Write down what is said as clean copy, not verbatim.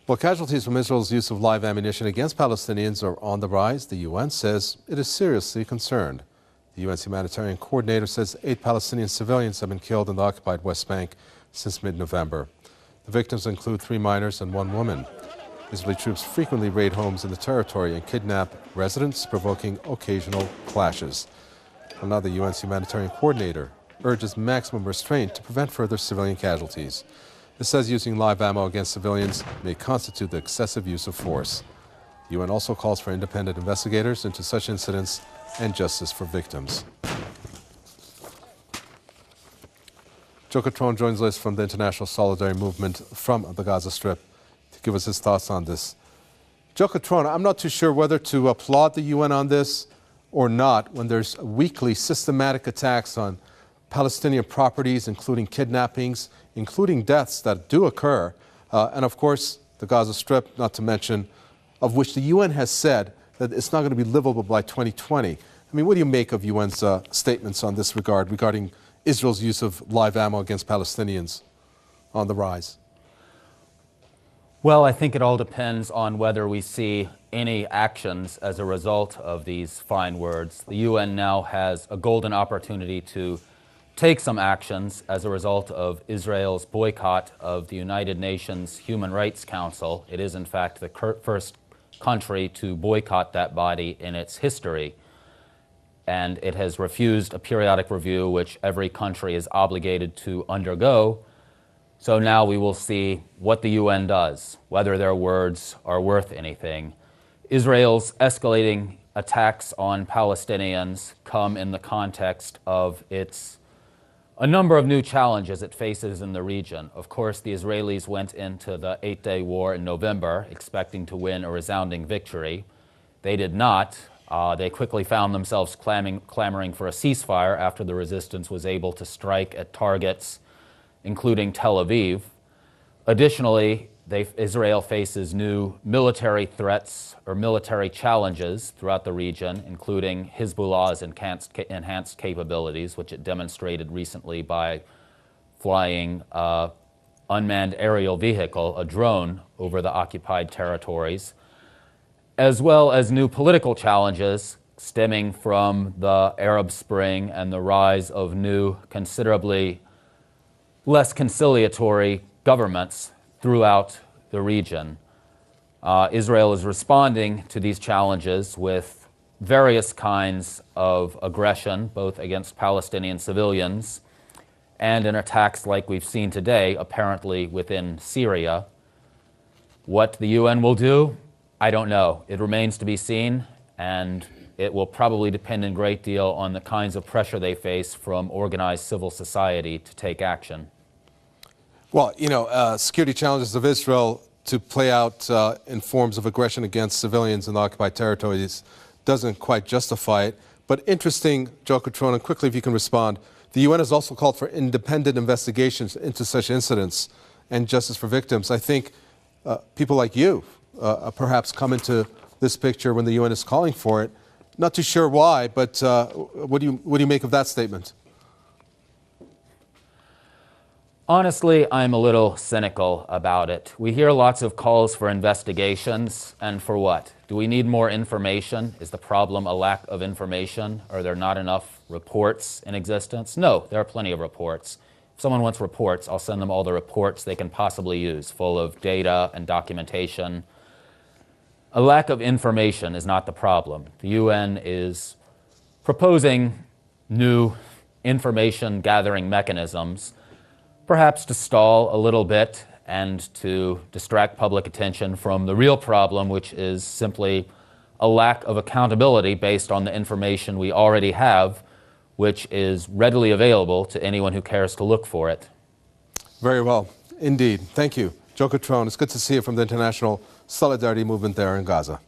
Well, casualties from Israel's use of live ammunition against Palestinians are on the rise. The UN says it is seriously concerned. The UN's humanitarian coordinator says 8 Palestinian civilians have been killed in the occupied West Bank since mid-November. The victims include 3 minors and 1 woman. Israeli troops frequently raid homes in the territory and kidnap residents, provoking occasional clashes. Now the UN's humanitarian coordinator urges maximum restraint to prevent further civilian casualties. It says using live ammo against civilians may constitute the excessive use of force. The UN also calls for independent investigators into such incidents and justice for victims. Joe Catrone joins us from the International Solidarity Movement from the Gaza Strip to give us his thoughts on this. Joe Catrone, I'm not too sure whether to applaud the UN on this or not when there's weekly systematic attacks on Palestinian properties, including kidnappings, including deaths that do occur, and of course the Gaza Strip, not to mention, of which the UN has said that it's not going to be livable by 2020. I mean, what do you make of UN's statements on this regarding Israel's use of live ammo against Palestinians on the rise? Well, I think it all depends on whether we see any actions as a result of these fine words. The UN now has a golden opportunity to take some actions as a result of Israel's boycott of the United Nations Human Rights Council. It is, in fact, the first country to boycott that body in its history. And it has refused a periodic review, which every country is obligated to undergo. So now we will see what the UN does, whether their words are worth anything. Israel's escalating attacks on Palestinians come in the context of a number of new challenges it faces in the region. Of course, the Israelis went into the 8-day war in November expecting to win a resounding victory. They did not. They quickly found themselves clamoring for a ceasefire after the resistance was able to strike at targets, including Tel Aviv. Additionally, Israel faces new military threats or military challenges throughout the region, including Hezbollah's enhanced capabilities, which it demonstrated recently by flying an unmanned aerial vehicle, a drone, over the occupied territories, as well as new political challenges stemming from the Arab Spring and the rise of new, considerably less conciliatory governments throughout the region. Israel is responding to these challenges with various kinds of aggression, both against Palestinian civilians and in attacks like we've seen today, apparently within Syria. What the UN will do, I don't know. It remains to be seen, and it will probably depend a great deal on the kinds of pressure they face from organized civil society to take action. Well, you know, security challenges of Israel to play out in forms of aggression against civilians in the occupied territories doesn't quite justify it. But interesting, Joe Catrone, and quickly if you can respond, the UN has also called for independent investigations into such incidents and justice for victims. I think people like you perhaps come into this picture when the UN is calling for it. Not too sure why, but what do you make of that statement? Honestly, I'm a little cynical about it. We hear lots of calls for investigations, and for what? Do we need more information? Is the problem a lack of information? Are there not enough reports in existence? No, there are plenty of reports. If someone wants reports, I'll send them all the reports they can possibly use, full of data and documentation. A lack of information is not the problem. The UN is proposing new information gathering mechanisms, perhaps to stall a little bit and to distract public attention from the real problem, which is simply a lack of accountability based on the information we already have, which is readily available to anyone who cares to look for it. Very well, indeed. Thank you. Joe Catrone, it's good to see you from the International Solidarity Movement there in Gaza.